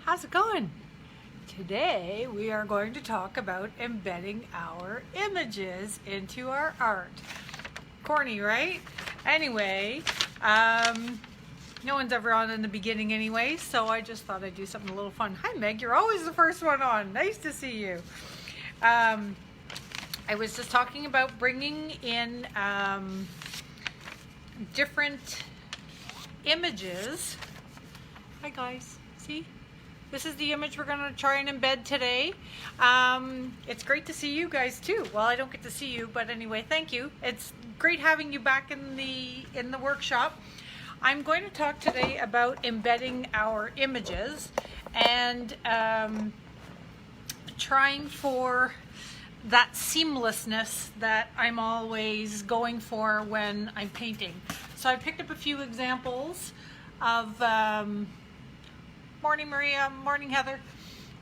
How's it going? Today we are going to talk about embedding our images into our art. Corny, right? Anyway, no one's ever on in the beginning anyway, so I just thought I'd do something a little fun. Hi Meg, you're always the first one on. Nice to see you. I was just talking about bringing in different images. Hi guys, see? This is the image we're going to try and embed today. It's great to see you guys too. Well, I don't get to see you, but anyway, thank you. It's great having you back in the workshop. I'm going to talk today about embedding our images and trying for that seamlessness that I'm always going for when I'm painting. So I picked up a few examples of morning Maria, morning Heather.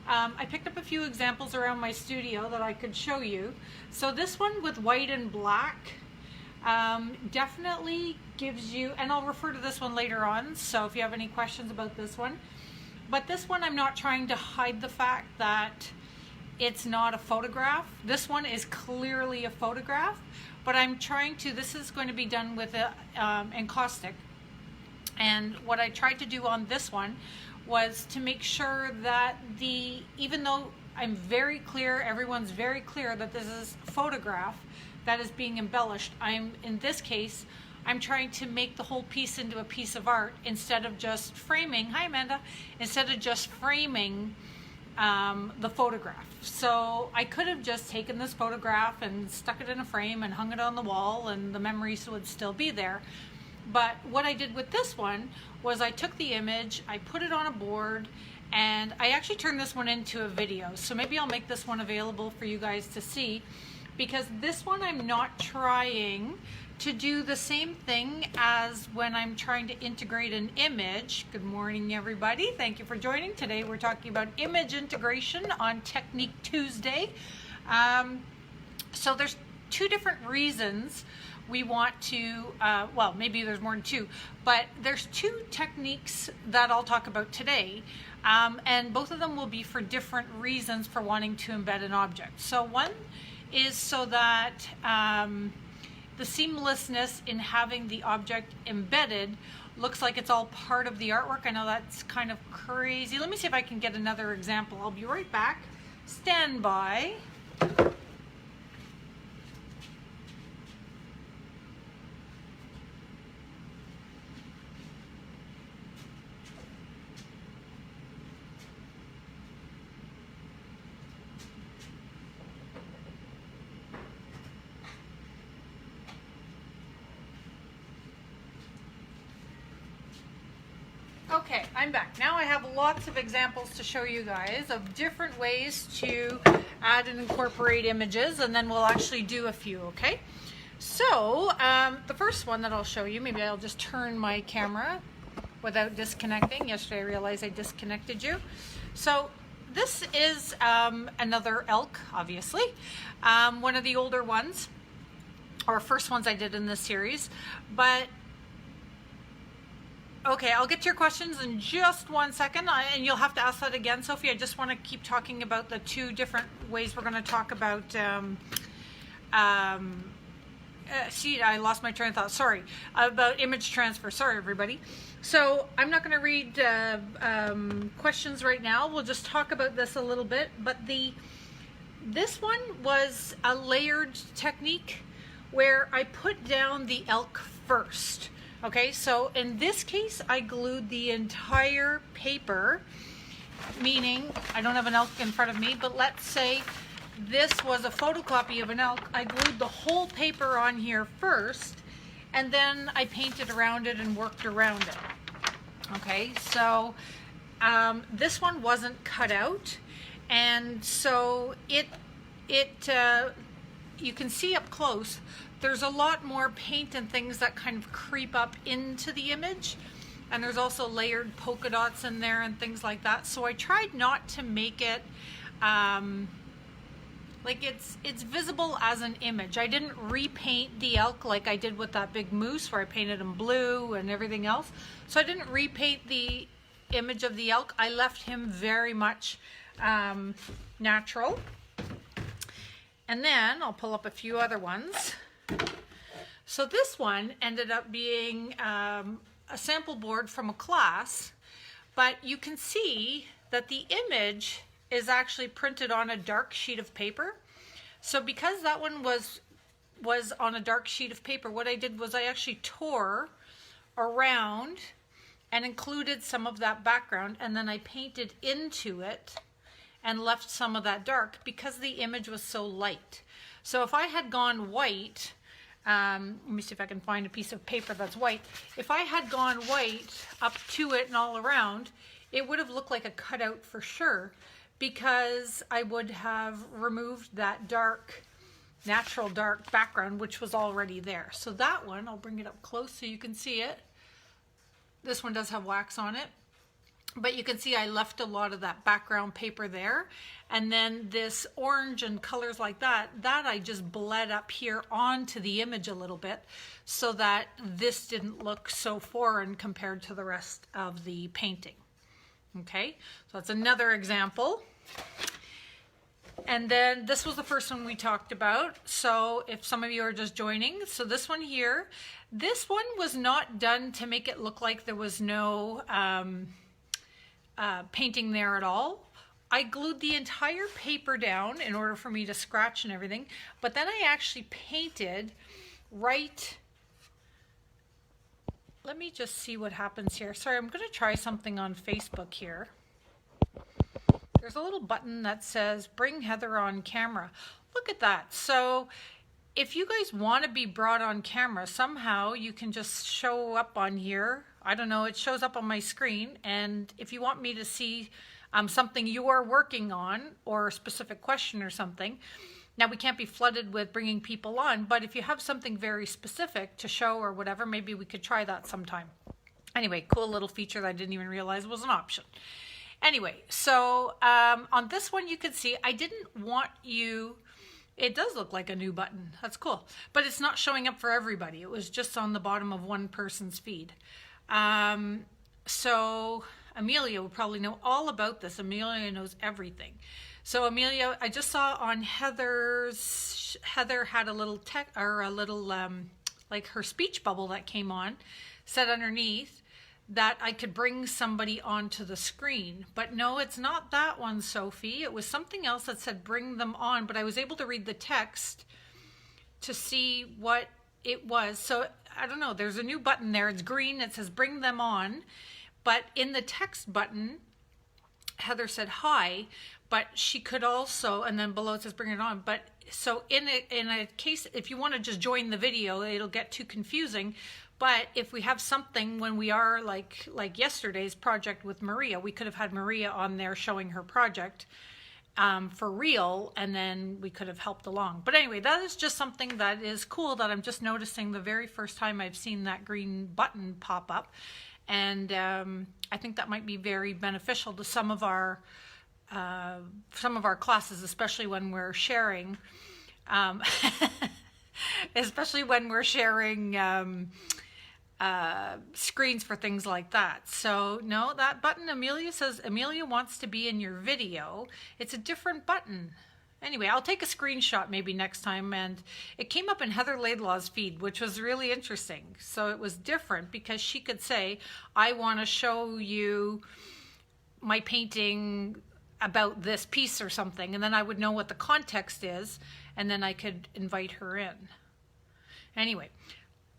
I picked up a few examples around my studio that I could show you. So this one with white and black definitely gives you, and I'll refer to this one later on, so if you have any questions about this one. But this one I'm not trying to hide the fact that it's not a photograph. This one is clearly a photograph, but I'm trying to, this is going to be done with encaustic. And what I tried to do on this one was to make sure that even though I'm very clear, everyone's very clear that this is a photograph that is being embellished, in this case, I'm trying to make the whole piece into a piece of art instead of just framing, hi Amanda, instead of just framing the photograph. So I could have just taken this photograph and stuck it in a frame and hung it on the wall and the memories would still be there. But what I did with this one was I took the image, I put it on a board, and I actually turned this one into a video. So maybe I'll make this one available for you guys to see, because this one I'm not trying to do the same thing as when I'm trying to integrate an image. Good morning everybody, thank you for joining. Today we're talking about image integration on Technique Tuesday. So there's two different reasons we want to, well, maybe there's more than two, but there's two techniques that I'll talk about today, and both of them will be for different reasons for wanting to embed an object. So one is so that the seamlessness in having the object embedded looks like it's all part of the artwork. I know that's kind of crazy. Let me see if I can get another example. I'll be right back. Stand by. Okay, I'm back. Now I have lots of examples to show you guys of different ways to add and incorporate images, and then we'll actually do a few, okay? So, the first one that I'll show you, maybe I'll just turn my camera without disconnecting. Yesterday I realized I disconnected you. So, this is another elk, obviously. One of the older ones, or first ones I did in this series, but okay, I'll get to your questions in just one second, and you'll have to ask that again, Sophie. I just want to keep talking about the two different ways we're going to talk about, see, I lost my train of thought, sorry, about image transfer. Sorry, everybody. So I'm not going to read questions right now. We'll just talk about this a little bit, but this one was a layered technique where I put down the elk first. Okay, so in this case, I glued the entire paper, meaning I don't have an elk in front of me, but let's say this was a photocopy of an elk. I glued the whole paper on here first, and then I painted around it and worked around it. Okay, so this one wasn't cut out, and so you can see up close, there's a lot more paint and things that kind of creep up into the image, and there's also layered polka dots in there and things like that. So I tried not to make it like it's visible as an image. I didn't repaint the elk like I did with that big moose where I painted him blue and everything else. So I didn't repaint the image of the elk, I left him very much natural. And then I'll pull up a few other ones. So this one ended up being a sample board from a class, but you can see that the image is actually printed on a dark sheet of paper. So because that one was on a dark sheet of paper, what I did was I actually tore around and included some of that background, and then I painted into it and left some of that dark because the image was so light. So if I had gone white, let me see if I can find a piece of paper that's white. If I had gone white up to it and all around, it would have looked like a cutout for sure, because I would have removed that dark, natural dark background, which was already there. So that one, I'll bring it up close so you can see it. This one does have wax on it, but you can see I left a lot of that background paper there. And then this orange and colors like that I just bled up here onto the image a little bit so that this didn't look so foreign compared to the rest of the painting. Okay, so that's another example. And then this was the first one we talked about. So if some of you are just joining, so this one here, this one was not done to make it look like there was no painting there at all. I glued the entire paper down in order for me to scratch and everything, but then I actually painted right. Let me just see what happens here. Sorry, I'm going to try something on Facebook here. There's a little button that says bring Heather on camera. Look at that. So if you guys want to be brought on camera, somehow you can just show up on here. I don't know, it shows up on my screen. And if you want me to see something you are working on or a specific question or something, now we can't be flooded with bringing people on, but if you have something very specific to show or whatever, maybe we could try that sometime. Anyway, cool little feature that I didn't even realize was an option. Anyway, so on this one you can see I didn't want you, it does look like a new button, that's cool, but it's not showing up for everybody. It was just on the bottom of one person's feed. So Amelia will probably know all about this. Amelia knows everything. So Amelia, I just saw on Heather had a little like her speech bubble that came on, said underneath that I could bring somebody onto the screen. But no, it's not that one, Sophie. It was something else that said bring them on, but I was able to read the text to see what it was. So I don't know, there's a new button there. It's green, it says bring them on. But in the text button, Heather said hi, but she could also, and then below it says bring it on. But so in a case, if you want to just join the video, it'll get too confusing. But if we have something when we are like yesterday's project with Maria, we could have had Maria on there showing her project for real, and then we could have helped along. But anyway, that is just something that is cool that I'm just noticing the very first time I've seen that green button pop up. And I think that might be very beneficial to some of our classes, especially when we're sharing, screens for things like that. So no, that button, Amelia says Amelia wants to be in your video. It's a different button. Anyway, I'll take a screenshot maybe next time. And it came up in Heather Laidlaw's feed, which was really interesting. So it was different because she could say, I want to show you my painting about this piece or something. And then I would know what the context is. And then I could invite her in. Anyway,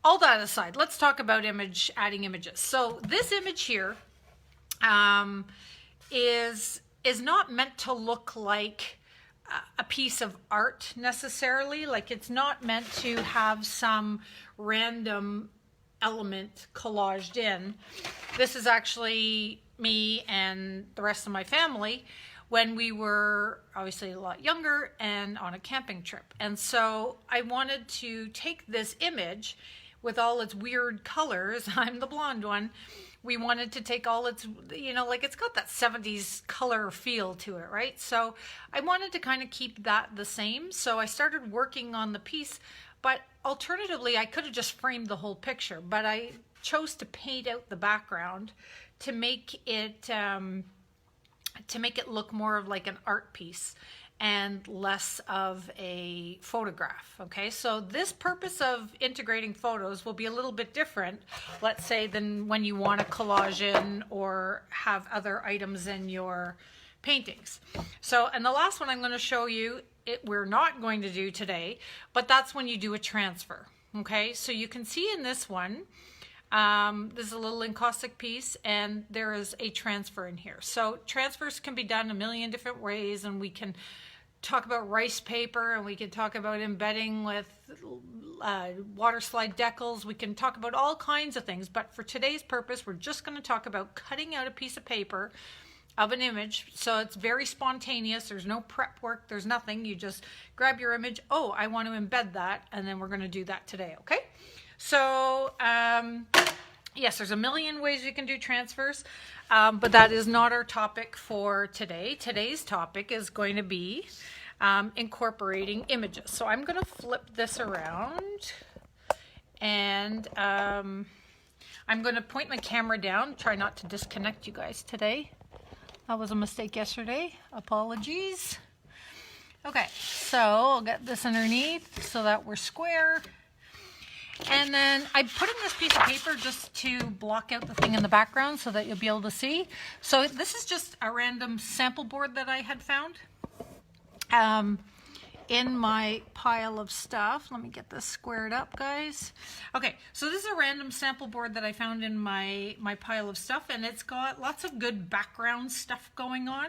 all that aside, let's talk about adding images. So this image here is not meant to look like a piece of art necessarily. Like, it's not meant to have some random element collaged in. This is actually me and the rest of my family when we were obviously a lot younger and on a camping trip. And so I wanted to take this image with all its weird colors. I'm the blonde one. We wanted to take all its, like it's got that 70s color feel to it, right? So I wanted to kind of keep that the same. So I started working on the piece, but alternatively, I could have just framed the whole picture, but I chose to paint out the background to make it look more of like an art piece and less of a photograph. Okay, so this purpose of integrating photos will be a little bit different, let's say, than when you want a collage in or have other items in your paintings. So, and the last one I'm going to show you, we're not going to do today, but that's when you do a transfer. Okay, so you can see in this one, this is a little encaustic piece, and there is a transfer in here. So transfers can be done a million different ways, and we can talk about rice paper, and we can talk about embedding with water slide decals. We can talk about all kinds of things, but for today's purpose, we're just going to talk about cutting out a piece of paper of an image. So it's very spontaneous. There's no prep work. There's nothing. You just grab your image. Oh, I want to embed that, and then we're going to do that today. Okay. So yes, there's a million ways you can do transfers, but that is not our topic for today. Today's topic is going to be incorporating images. So I'm going to flip this around, and I'm going to point my camera down, try not to disconnect you guys today. That was a mistake yesterday. Apologies. Okay, so I'll get this underneath so that we're square. And then I'm putting this piece of paper just to block out the thing in the background so that you'll be able to see. So this is just a random sample board that I had found in my pile of stuff. Let me get this squared up, guys. Okay, so this is a random sample board that I found in my pile of stuff, and it's got lots of good background stuff going on.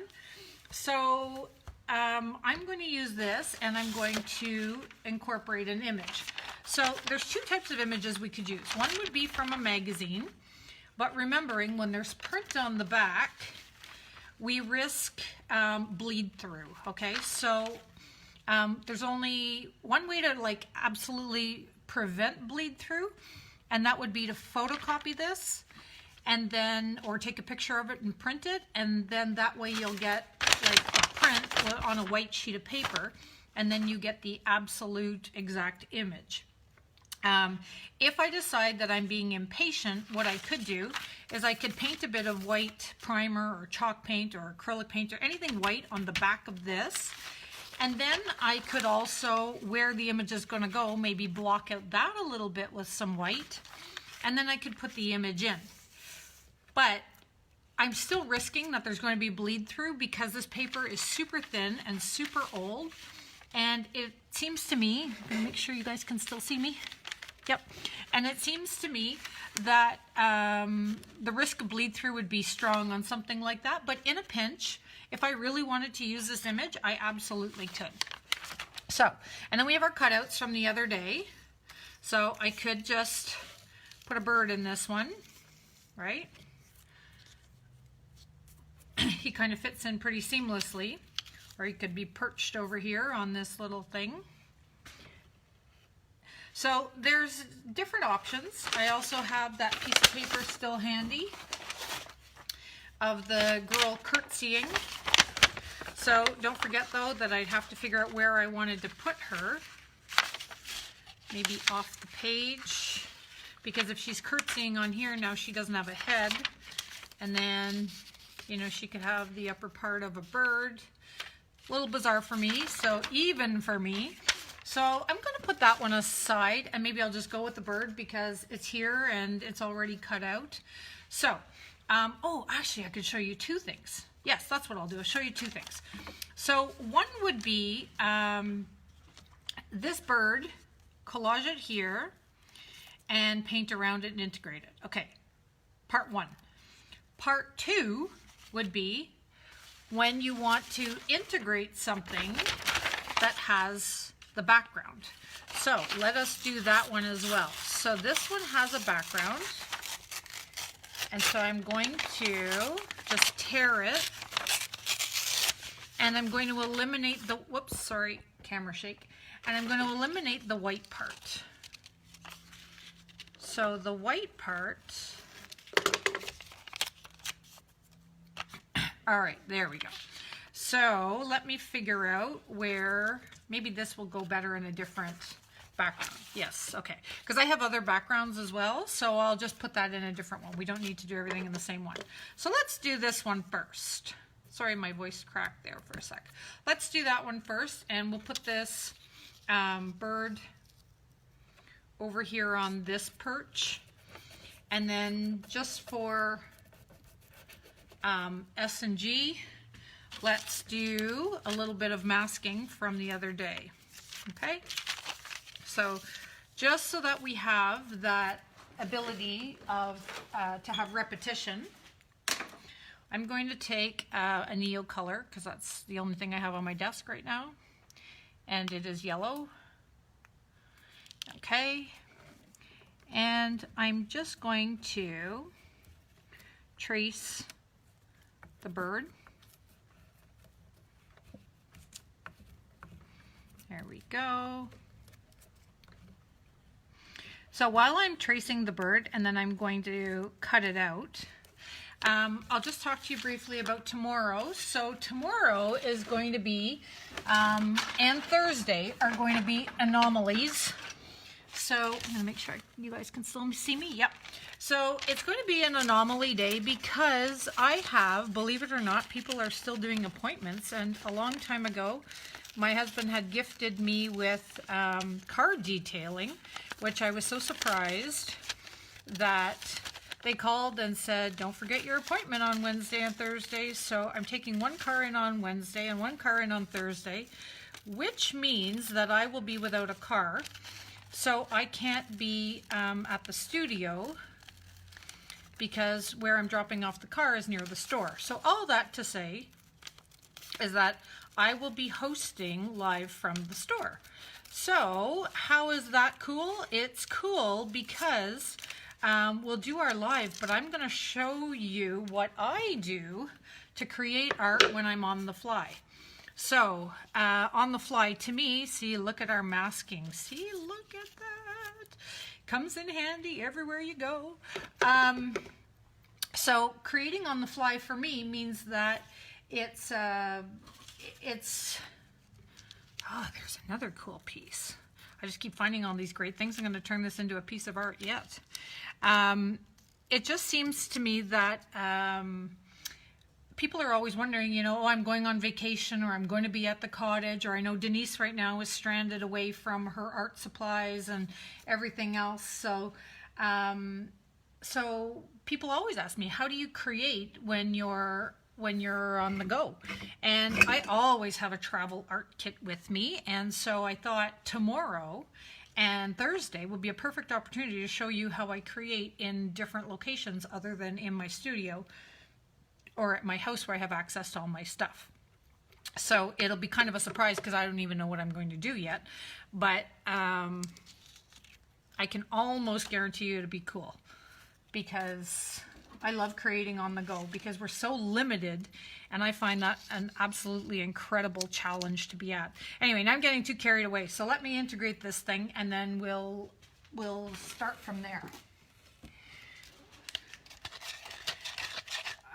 So I'm going to use this, and I'm going to incorporate an image. So there's two types of images we could use. One would be from a magazine, but remembering when there's print on the back, we risk bleed through. Okay, so there's only one way to like absolutely prevent bleed through, and that would be to photocopy this, and then, or take a picture of it and print it, and then that way you'll get like a print on a white sheet of paper, and then you get the absolute exact image. If I decide that I'm being impatient, what I could do is I could paint a bit of white primer or chalk paint or acrylic paint or anything white on the back of this. And then I could also, where the image is going to go, maybe block out that a little bit with some white. And then I could put the image in. But I'm still risking that there's going to be bleed through because this paper is super thin and super old. And it seems to me, I'm going to make sure you guys can still see me. Yep. And it seems to me that the risk of bleed through would be strong on something like that. But in a pinch, if I really wanted to use this image, I absolutely could. So, and then we have our cutouts from the other day. So I could just put a bird in this one, right? He kind of fits in pretty seamlessly. Or he could be perched over here on this little thing. So there's different options. I also have that piece of paper still handy of the girl curtsying. So don't forget though that I'd have to figure out where I wanted to put her. Maybe off the page, because if she's curtsying on here, now she doesn't have a head. And then, you know, she could have the upper part of a bird. A little bizarre for me, so even for me. So I'm going to put that one aside, and maybe I'll just go with the bird because it's here and it's already cut out. So, oh, actually I could show you two things. Yes, that's what I'll do. I'll show you two things. So one would be this bird, collage it here, and paint around it and integrate it. Okay, part one. Part two would be when you want to integrate something that has the background. So let us do that one as well. So this one has a background, and so I'm going to just tear it, and I'm going to eliminate the, whoops, sorry, camera shake, and I'm going to eliminate the white part. So the white part, all right, there we go. So let me figure out where, maybe this will go better in a different background. Yes, okay. Because I have other backgrounds as well, so I'll just put that in a different one. We don't need to do everything in the same one. So let's do this one first. Sorry, my voice cracked there for a sec. Let's do that one first, and we'll put this bird over here on this perch. And then just for S and G, let's do a little bit of masking from the other day. Okay? So just so that we have that ability of to have repetition, I'm going to take a Neo color, because that's the only thing I have on my desk right now, and it is yellow. Okay, and I'm just going to trace the bird. There we go. So while I'm tracing the bird, and then I'm going to cut it out, I'll just talk to you briefly about tomorrow. So tomorrow is going to be, and Thursday are going to be anomalies. So I'm going to make sure you guys can still see me. Yep. So it's going to be an anomaly day because I have, believe it or not, people are still doing appointments. And a long time ago, my husband had gifted me with car detailing, which I was so surprised that they called and said, don't forget your appointment on Wednesday and Thursday. So I'm taking one car in on Wednesday and one car in on Thursday, which means that I will be without a car. So I can't be at the studio because where I'm dropping off the car is near the store. So all that to say is that I will be hosting live from the store. So how is that cool? It's cool because we'll do our live, but I'm going to show you what I do to create art when I'm on the fly. So on the fly, to me, see, look at our masking. See, look at that. Comes in handy everywhere you go. So creating on the fly for me means that it's oh, there's another cool piece. I just keep finding all these great things. I'm going to turn this into a piece of art yet. It just seems to me that people are always wondering, you know, oh, I'm going on vacation, or I'm going to be at the cottage, or I know Denise right now is stranded away from her art supplies and everything else. So, so people always ask me, how do you create when you're on the go? And I always have a travel art kit with me, and so I thought tomorrow and Thursday would be a perfect opportunity to show you how I create in different locations other than in my studio or at my house where I have access to all my stuff. So it'll be kind of a surprise because I don't even know what I'm going to do yet, but I can almost guarantee you it'll be cool because I love creating on the go because we're so limited, and I find that an absolutely incredible challenge to be at. Anyway, now I'm getting too carried away, so let me integrate this thing and then we'll start from there.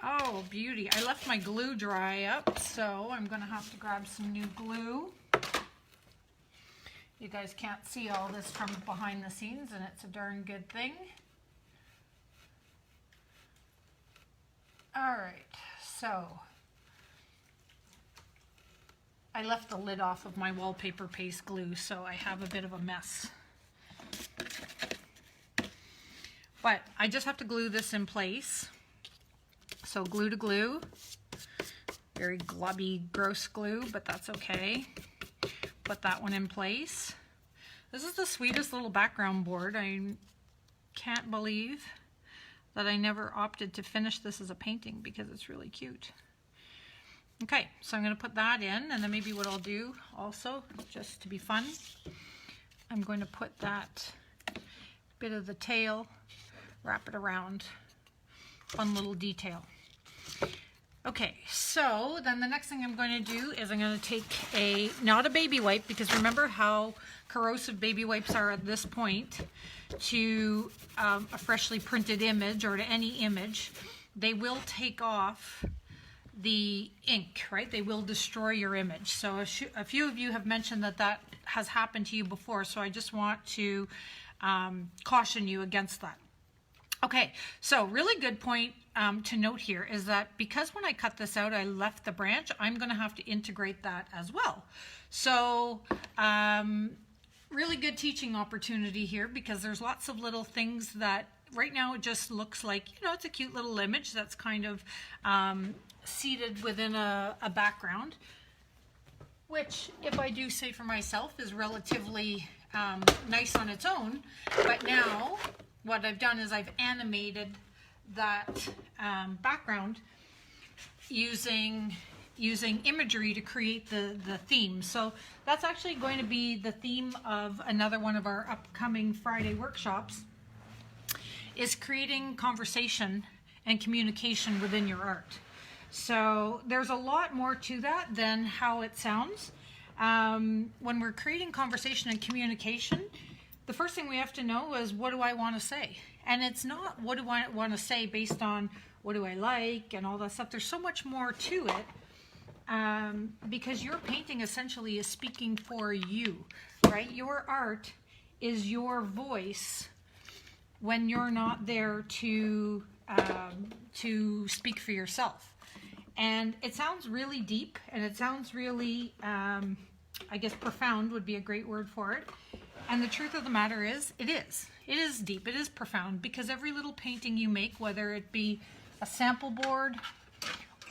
Oh, beauty. I left my glue dry up, so I'm going to have to grab some new glue. You guys can't see all this from behind the scenes, and it's a darn good thing. All right, so I left the lid off of my wallpaper paste glue, so I have a bit of a mess. But I just have to glue this in place. So glue to glue, very glubby, gross glue, but that's okay. Put that one in place. This is the sweetest little background board. I can't believe that I never opted to finish this as a painting because it's really cute. Okay, so I'm going to put that in, and then maybe what I'll do also, just to be fun, I'm going to put that bit of the tail, wrap it around. Fun little detail. Okay, so then the next thing I'm going to do is I'm going to take not a baby wipe, because remember how corrosive baby wipes are at this point, to a freshly printed image or to any image. They will take off the ink, right? They will destroy your image. So a few of you have mentioned that that has happened to you before, so I just want to caution you against that. Okay, so really good point to note here is that because when I cut this out, I left the branch, I'm going to have to integrate that as well. So really good teaching opportunity here, because there's lots of little things that right now it just looks like, you know, it's a cute little image that's kind of seated within a background, which, if I do say for myself, is relatively nice on its own. But now what I've done is I've animated that background using imagery to create the theme. So that's actually going to be the theme of another one of our upcoming Friday workshops, is creating conversation and communication within your art. So there's a lot more to that than how it sounds. When we're creating conversation and communication, the first thing we have to know is, what do I want to say? And it's not what do I want to say based on what do I like and all that stuff. There's so much more to it, because your painting essentially is speaking for you, right? Your art is your voice when you're not there to speak for yourself. And it sounds really deep, and it sounds really, I guess profound would be a great word for it. And the truth of the matter is, it is. It is deep, it is profound, because every little painting you make, whether it be a sample board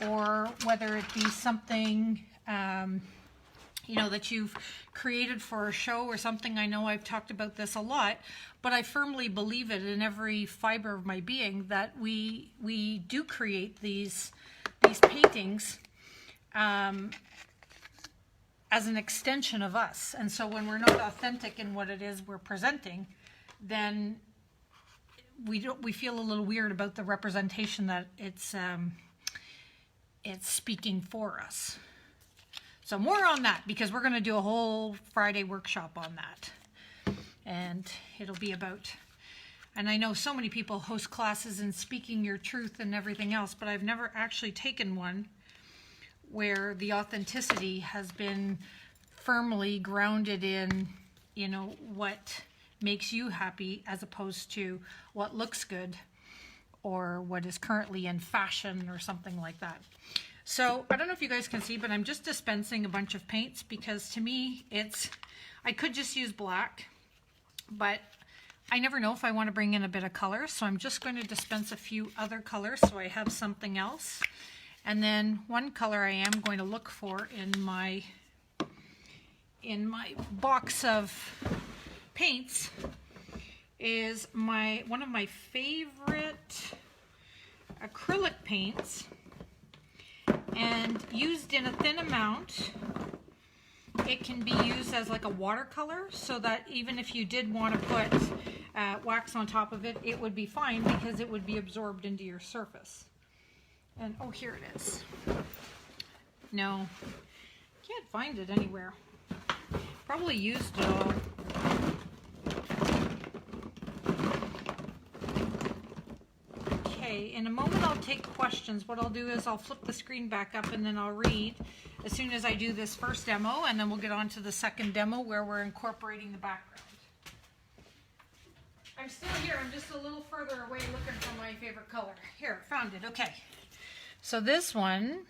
or whether it be something, you know, that you've created for a show or something, I know I've talked about this a lot, but I firmly believe it in every fiber of my being that we do create these paintings as an extension of us. And so when we're not authentic in what it is we're presenting, then we feel a little weird about the representation that it's speaking for us. So more on that, because we're going to do a whole Friday workshop on that. And it'll be about, and I know so many people host classes in speaking your truth and everything else, but I've never actually taken one where the authenticity has been firmly grounded in, you know, what makes you happy as opposed to what looks good or what is currently in fashion or something like that. So I don't know if you guys can see, but I'm just dispensing a bunch of paints, because to me I could just use black, but I never know if I want to bring in a bit of color, so I'm just going to dispense a few other colors so I have something else. And then one color I am going to look for in my box of paints is one of my favorite acrylic paints, and used in a thin amount, it can be used as like a watercolor, so that even if you did want to put wax on top of it, it would be fine, because it would be absorbed into your surface. And oh, here it is. No, can't find it anywhere. Probably used it all. Okay, in a moment I'll take questions. What I'll do is I'll flip the screen back up and then I'll read as soon as I do this first demo, and then we'll get on to the second demo where we're incorporating the background. I'm still here, I'm just a little further away looking for my favorite color. Here, found it, okay. So this one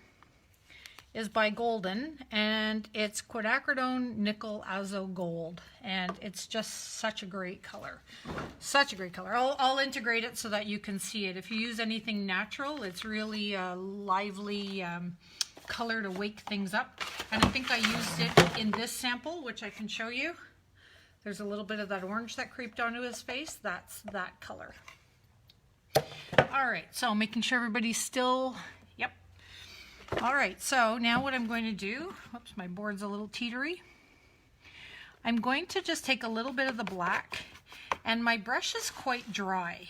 is by Golden, and it's quinacridone nickel azo gold, and it's just such a great color. Such a great color. I'll integrate it so that you can see it. If you use anything natural, it's really a lively color to wake things up. And I think I used it in this sample, which I can show you. There's a little bit of that orange that creeped onto his face. That's that color. All right, so making sure everybody's still, yep. All right, so now what I'm going to do, whoops, my board's a little teetery. I'm going to just take a little bit of the black, and my brush is quite dry.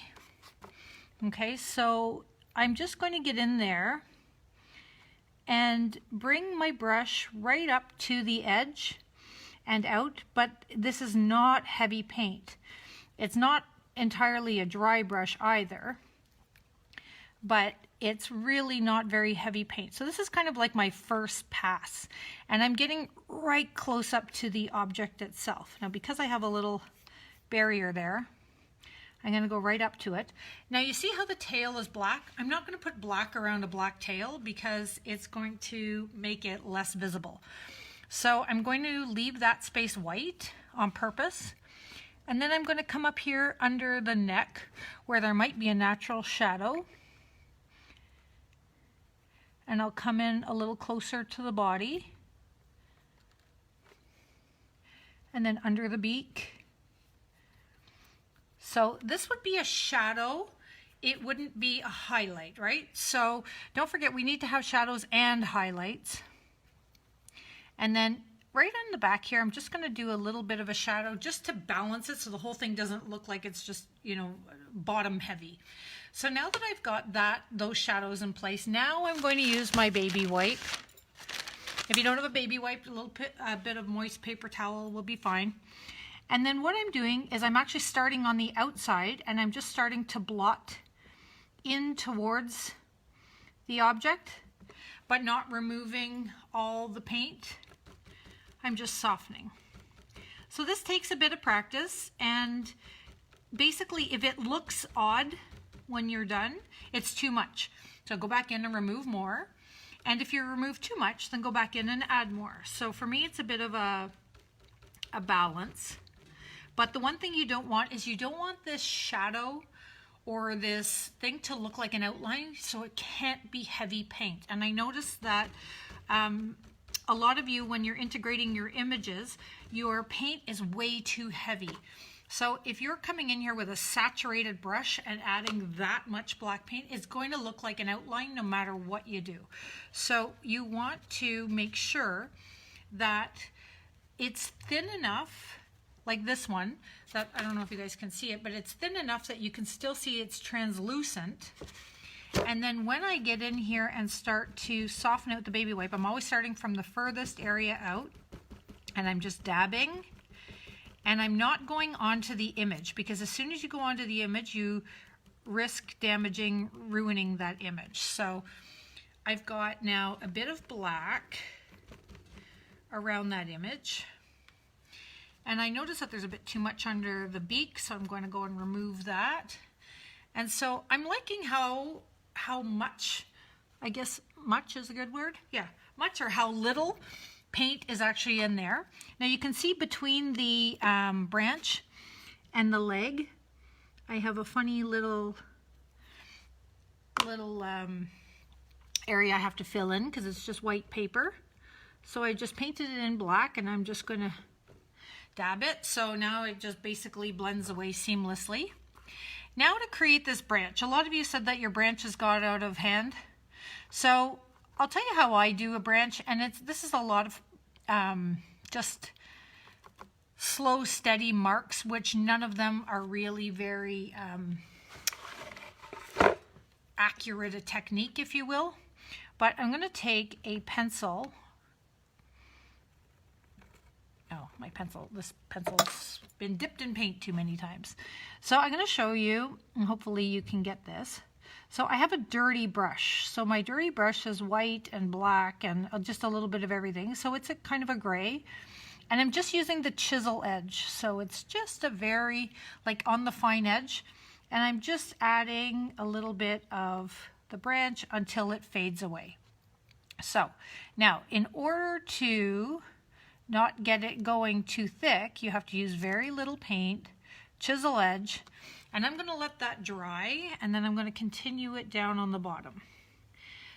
Okay, so I'm just going to get in there and bring my brush right up to the edge and out, but this is not heavy paint. It's not entirely a dry brush either, but it's really not very heavy paint. So this is kind of like my first pass, and I'm getting right close up to the object itself. Now, because I have a little barrier there, I'm going to go right up to it. Now you see how the tail is black? I'm not going to put black around a black tail because it's going to make it less visible. So I'm going to leave that space white on purpose. And then I'm going to come up here under the neck where there might be a natural shadow. And I'll come in a little closer to the body. And then under the beak. So this would be a shadow. It wouldn't be a highlight, right? So don't forget, we need to have shadows and highlights. And then right on the back here, I'm just going to do a little bit of a shadow just to balance it so the whole thing doesn't look like it's just, you know, bottom heavy. So now that I've got those shadows in place, now I'm going to use my baby wipe. If you don't have a baby wipe, a bit of moist paper towel will be fine. And then what I'm doing is I'm actually starting on the outside, and I'm just starting to blot in towards the object, but not removing all the paint. I'm just softening. So this takes a bit of practice, and basically if it looks odd when you're done, it's too much. So go back in and remove more. And if you remove too much, then go back in and add more. So for me, it's a bit of a balance. But the one thing you don't want is you don't want this shadow or this thing to look like an outline, so it can't be heavy paint. And I noticed that a lot of you, when you're integrating your images, your paint is way too heavy. So if you're coming in here with a saturated brush and adding that much black paint, it's going to look like an outline no matter what you do. So you want to make sure that it's thin enough, like this one, that I don't know if you guys can see it, but it's thin enough that you can still see it's translucent. And then when I get in here and start to soften out the baby wipe, I'm always starting from the furthest area out, and I'm just dabbing, and I'm not going onto the image, because as soon as you go onto the image, you risk ruining that image. So I've got now a bit of black around that image. And I notice that there's a bit too much under the beak, so I'm going to go and remove that. And so I'm liking how much, I guess much is a good word? Yeah, much, or how little paint is actually in there. Now you can see between the branch and the leg, I have a funny little area I have to fill in because it's just white paper. So I just painted it in black, and I'm just going to dab it. So now it just basically blends away seamlessly. Now to create this branch, a lot of you said that your branches got out of hand. So I'll tell you how I do a branch, and this is a lot of just slow, steady marks, which none of them are really very accurate a technique, if you will. But I'm going to take a pencil. Oh, this pencil's been dipped in paint too many times. So I'm going to show you, and hopefully you can get this. So I have a dirty brush. So my dirty brush is white and black and just a little bit of everything. So it's a kind of a gray. And I'm just using the chisel edge. So it's just a very, like on the fine edge. And I'm just adding a little bit of the branch until it fades away. So now, in order to not get it going too thick, you have to use very little paint, chisel edge, and I'm going to let that dry, and then I'm going to continue it down on the bottom.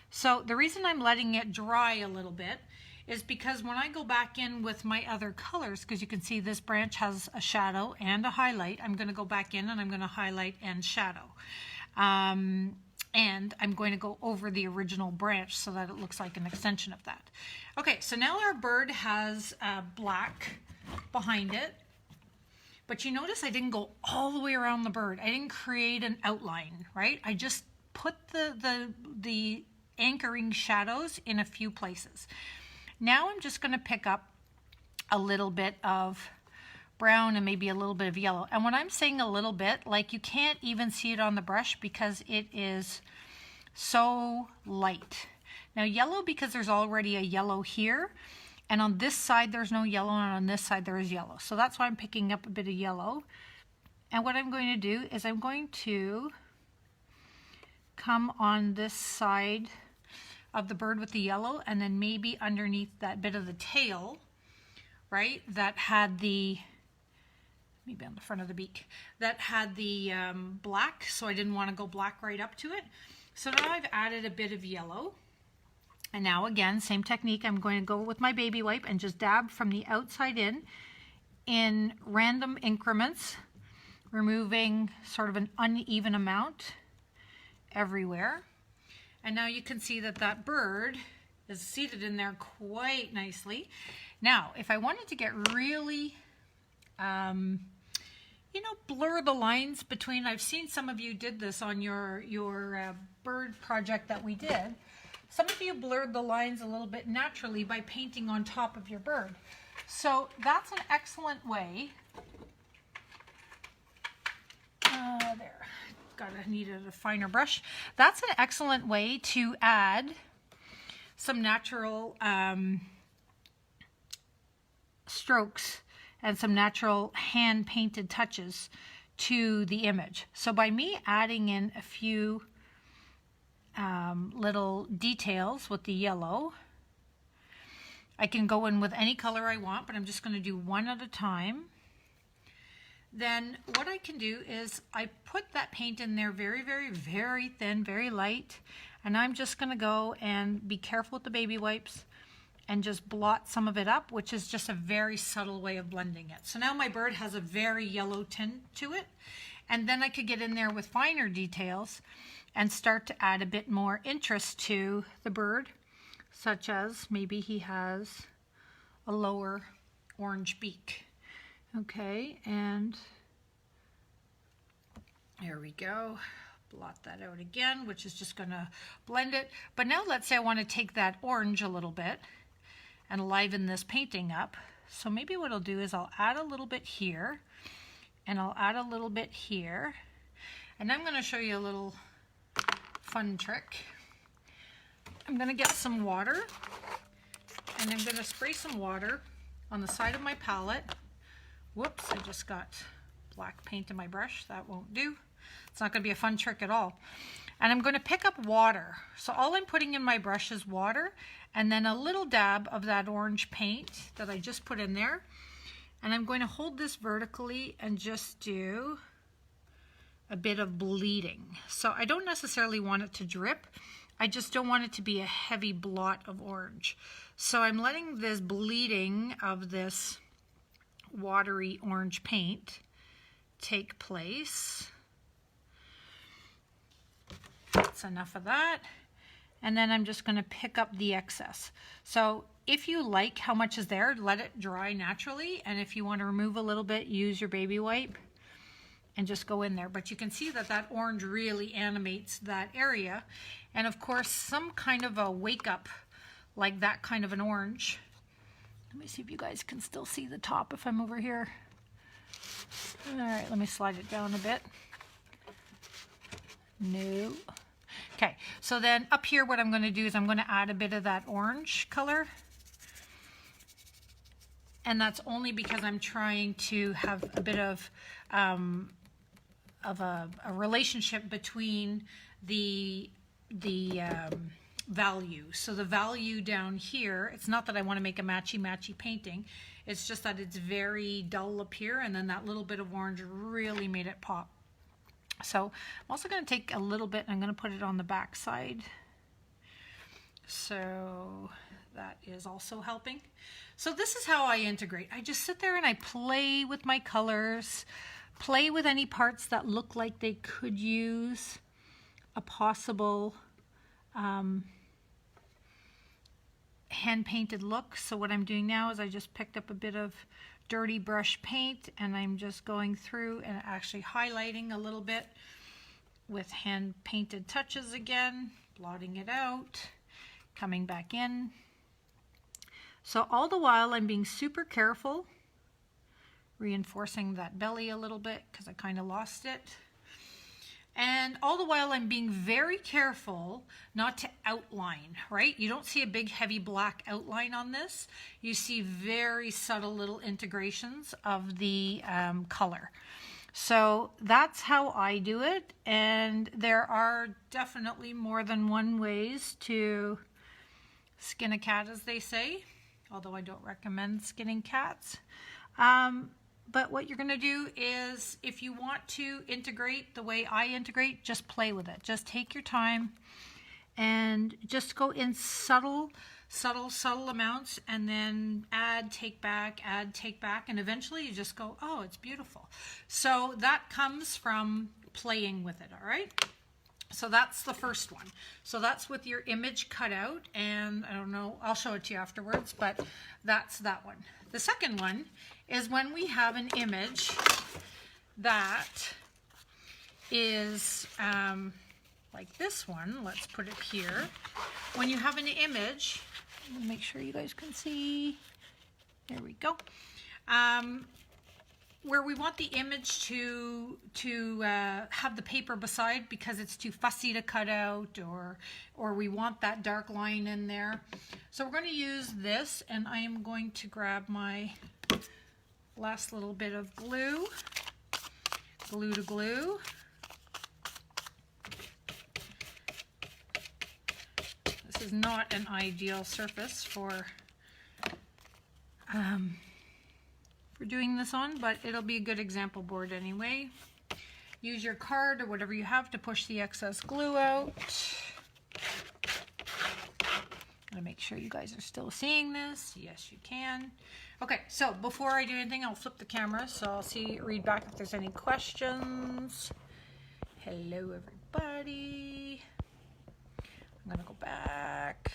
So the reason I'm letting it dry a little bit is because when I go back in with my other colors, because you can see this branch has a shadow and a highlight, I'm going to go back in and I'm going to highlight and shadow. And I'm going to go over the original branch so that it looks like an extension of that. Okay, so now our bird has black behind it, but you notice I didn't go all the way around the bird. I didn't create an outline, right? I just put the anchoring shadows in a few places. Now I'm just going to pick up a little bit of brown and maybe a little bit of yellow. And when I'm saying a little bit, like you can't even see it on the brush because it is so light. Now yellow, because there's already a yellow here, and on this side there's no yellow, and on this side there is yellow. So that's why I'm picking up a bit of yellow. And what I'm going to do is I'm going to come on this side of the bird with the yellow, and then maybe underneath that bit of the tail, right, that had the, maybe on the front of the beak, that had the black, so I didn't want to go black right up to it. So now I've added a bit of yellow. And now again, same technique, I'm going to go with my baby wipe and just dab from the outside in random increments, removing sort of an uneven amount everywhere. And now you can see that that bird is seated in there quite nicely. Now, if I wanted to get really, you know, blur the lines between, I've seen some of you did this on your bird project that we did. Some of you blurred the lines a little bit naturally by painting on top of your bird. So that's an excellent way. Needed a finer brush. That's an excellent way to add some natural strokes and some natural hand painted touches to the image. So by me adding in a few little details with the yellow, I can go in with any color I want, but I'm just going to do one at a time. Then what I can do is I put that paint in there very, very, very thin, very light, and I'm just going to go and be careful with the baby wipes and just blot some of it up, which is just a very subtle way of blending it. So now my bird has a very yellow tint to it, and then I could get in there with finer details and start to add a bit more interest to the bird, such as maybe he has a lower orange beak. Okay, and there we go. Blot that out again, which is just going to blend it. But now let's say I want to take that orange a little bit and liven this painting up. So maybe what I'll do is I'll add a little bit here, and I'll add a little bit here. And I'm going to show you a little fun trick. I'm going to get some water, and I'm going to spray some water on the side of my palette. Whoops, I just got black paint in my brush. That won't do. It's not going to be a fun trick at all. And I'm going to pick up water. So all I'm putting in my brush is water, and then a little dab of that orange paint that I just put in there. And I'm going to hold this vertically and just do a bit of bleeding. So I don't necessarily want it to drip. I just don't want it to be a heavy blot of orange. So I'm letting this bleeding of this watery orange paint take place. That's enough of that. And then I'm just going to pick up the excess. So if you like how much is there, let it dry naturally. And if you want to remove a little bit, use your baby wipe and just go in there. But you can see that that orange really animates that area. And of course, some kind of a wake up like that kind of an orange. Let me see if you guys can still see the top if I'm over here. All right, let me slide it down a bit. No. Okay, so then up here what I'm going to do is I'm going to add a bit of that orange color. And that's only because I'm trying to have a bit of a relationship between the value. So the value down here, it's not that I want to make a matchy-matchy painting, it's just that it's very dull up here, and then that little bit of orange really made it pop. So I'm also going to take a little bit and I'm going to put it on the back side. So that is also helping. So this is how I integrate. I just sit there and I play with my colors, play with any parts that look like they could use a possible hand-painted look. So what I'm doing now is I just picked up a bit of dirty brush paint and I'm just going through and actually highlighting a little bit with hand-painted touches again, blotting it out, coming back in. So all the while I'm being super careful, reinforcing that belly a little bit because I kind of lost it. And all the while I'm being very careful not to outline, right? You don't see a big heavy black outline on this. You see very subtle little integrations of the color. So that's how I do it. And there are definitely more than one ways to skin a cat, as they say, although I don't recommend skinning cats. But what you're going to do is, if you want to integrate the way I integrate, just play with it. Just take your time and just go in subtle amounts, and then add, take back, and eventually you just go, oh, it's beautiful. So that comes from playing with it, all right? So that's the first one. So that's with your image cut out, and I don't know, I'll show it to you afterwards, but that's that one. The second one is when we have an image that is like this one. Let's put it here. When you have an image, make sure you guys can see, there we go, where we want the image to have the paper beside because it's too fussy to cut out, or we want that dark line in there. So we're going to use this, and I am going to grab my last little bit of glue to glue. This is not an ideal surface for doing this on, but it'll be a good example board anyway. Use your card or whatever you have to push the excess glue out. I'm gonna make sure you guys are still seeing this. Yes, you can. Okay, so before I do anything, I'll flip the camera so I'll read back if there's any questions. Hello, everybody. I'm gonna go back.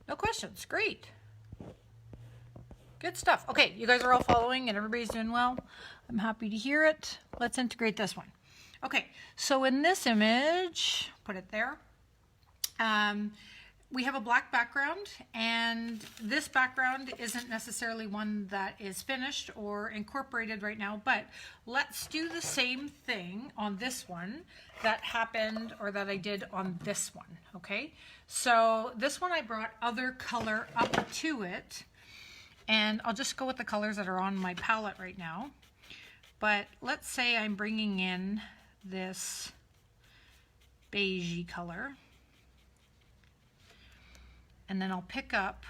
No questions. Great. Good stuff. Okay, you guys are all following and everybody's doing well. I'm happy to hear it. Let's integrate this one. Okay, so in this image, put it there, we have a black background, and this background isn't necessarily one that is finished or incorporated right now, but let's do the same thing on this one that happened, or that I did on this one, okay? So this one I brought other color up to it, and I'll just go with the colors that are on my palette right now. But let's say I'm bringing in this beigey color, and then I'll pick up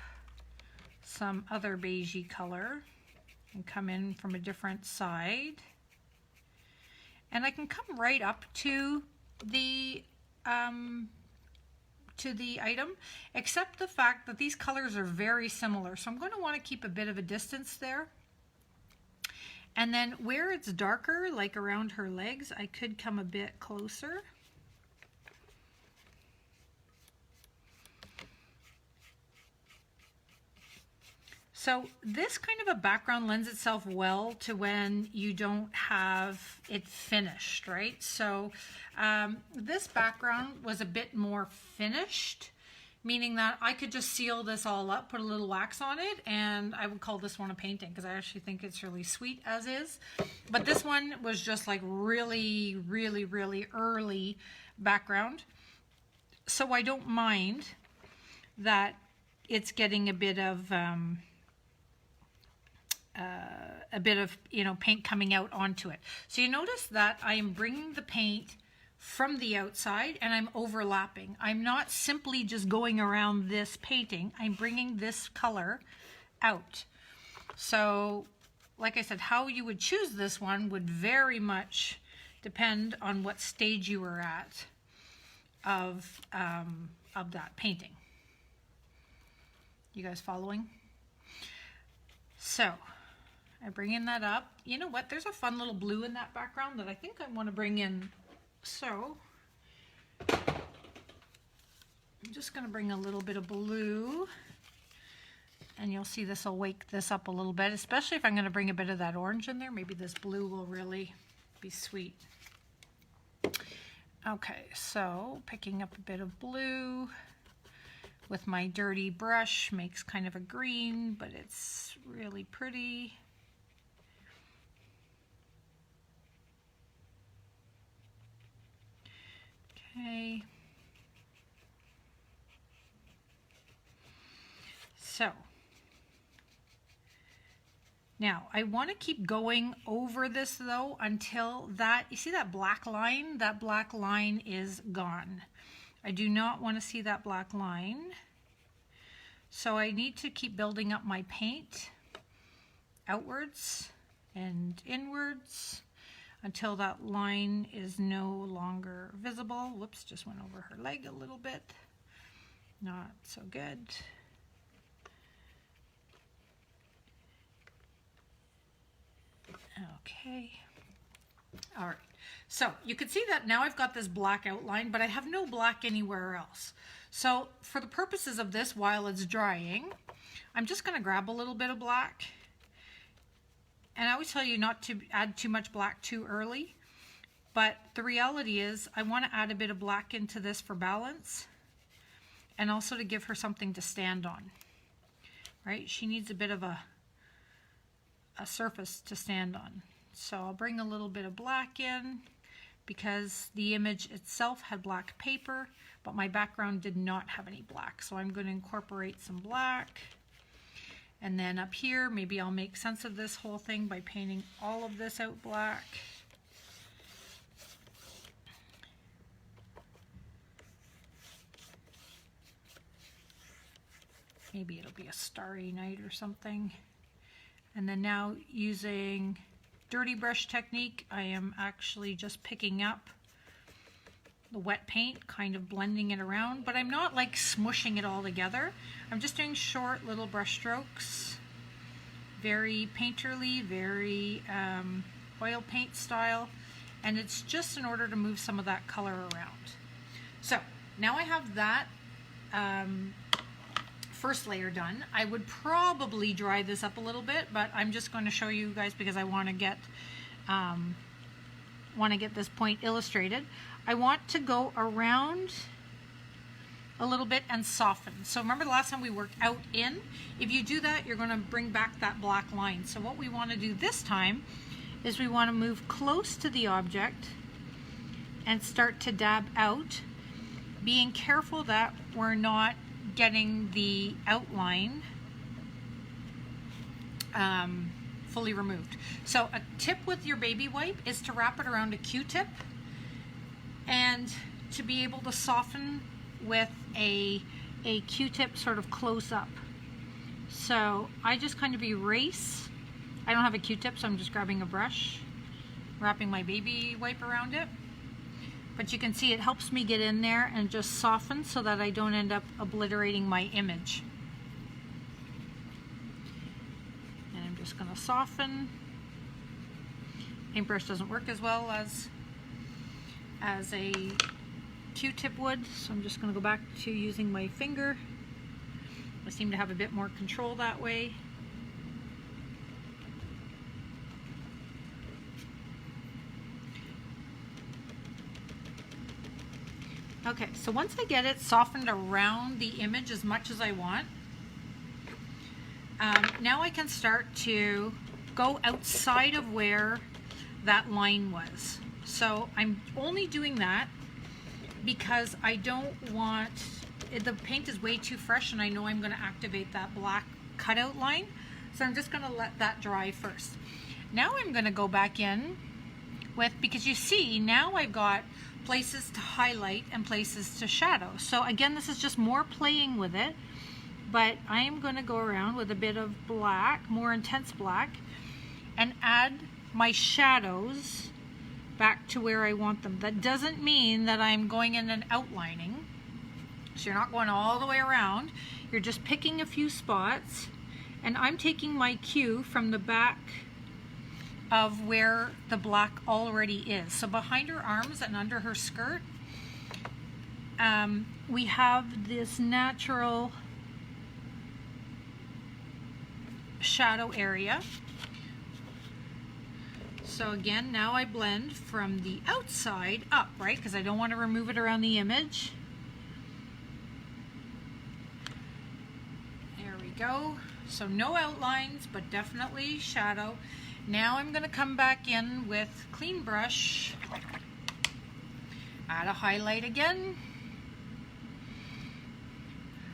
some other beigey color and come in from a different side, and I can come right up to the item, except the fact that these colors are very similar, so I'm going to want to keep a bit of a distance there. And then where it's darker, like around her legs, I could come a bit closer. So this kind of a background lends itself well to when you don't have it finished, right? So this background was a bit more finished, meaning that I could just seal this all up, put a little wax on it, and I would call this one a painting because I actually think it's really sweet as is. But this one was just like really, really, really early background. So I don't mind that it's getting a bit of paint coming out onto it. So you notice that I am bringing the paint from the outside and I'm overlapping. I'm not simply just going around this painting. I'm bringing this color out. So like I said, how you would choose this one would very much depend on what stage you were at of that painting. You guys following? So I bring in that up. You know what? There's a fun little blue in that background that I think I want to bring in. So I'm just going to bring a little bit of blue, and you'll see this will wake this up a little bit, especially if I'm going to bring a bit of that orange in there. Maybe this blue will really be sweet. Okay, so picking up a bit of blue with my dirty brush makes kind of a green, but it's really pretty. Okay. So now I want to keep going over this though until that, you see that black line? That black line is gone. I do not want to see that black line. So I need to keep building up my paint outwards and inwards until that line is no longer visible. Whoops, just went over her leg a little bit. Not so good. Okay. All right. So you can see that now I've got this black outline, but I have no black anywhere else. So for the purposes of this, while it's drying, I'm just going to grab a little bit of black. And I always tell you not to add too much black too early. But the reality is I want to add a bit of black into this for balance and also to give her something to stand on. Right? She needs a bit of a surface to stand on. So I'll bring a little bit of black in because the image itself had black paper, but my background did not have any black. So I'm going to incorporate some black. And then up here, maybe I'll make sense of this whole thing by painting all of this out black. Maybe it'll be a starry night or something. And then now using dirty brush technique, I am actually just picking up the wet paint, kind of blending it around, but I'm not like smushing it all together. I'm just doing short little brush strokes, very painterly, very oil paint style, and it's just in order to move some of that color around. So now I have that first layer done. I would probably dry this up a little bit, but I'm just going to show you guys because I want to get this point illustrated. I want to go around a little bit and soften. So remember the last time we worked out in? If you do that, you're going to bring back that black line. So what we want to do this time is we want to move close to the object and start to dab out, being careful that we're not getting the outline fully removed. So a tip with your baby wipe is to wrap it around a Q-tip and to be able to soften with a Q-tip sort of close up. So I just kind of erase. I don't have a Q-tip, so I'm just grabbing a brush, wrapping my baby wipe around it. But you can see it helps me get in there and just soften so that I don't end up obliterating my image. And I'm just going to soften. Paintbrush doesn't work as well as a Q-tip would, so I'm just going to go back to using my finger. I seem to have a bit more control that way. Okay, so once I get it softened around the image as much as I want, now I can start to go outside of where that line was. So I'm only doing that because I don't want, the paint is way too fresh and I know I'm going to activate that black cutout line. So I'm just going to let that dry first. Now I'm going to go back in with, because you see now I've got places to highlight and places to shadow. So again, this is just more playing with it, but I am going to go around with a bit of black, more intense black, and add my shadows back to where I want them. That doesn't mean that I'm going in and outlining. So you're not going all the way around. You're just picking a few spots, and I'm taking my cue from the back of where the black already is. So behind her arms and under her skirt, we have this natural shadow area. So again, now I blend from the outside up, right? Because I don't want to remove it around the image. There we go. So no outlines, but definitely shadow. Now I'm going to come back in with clean brush Add a highlight again.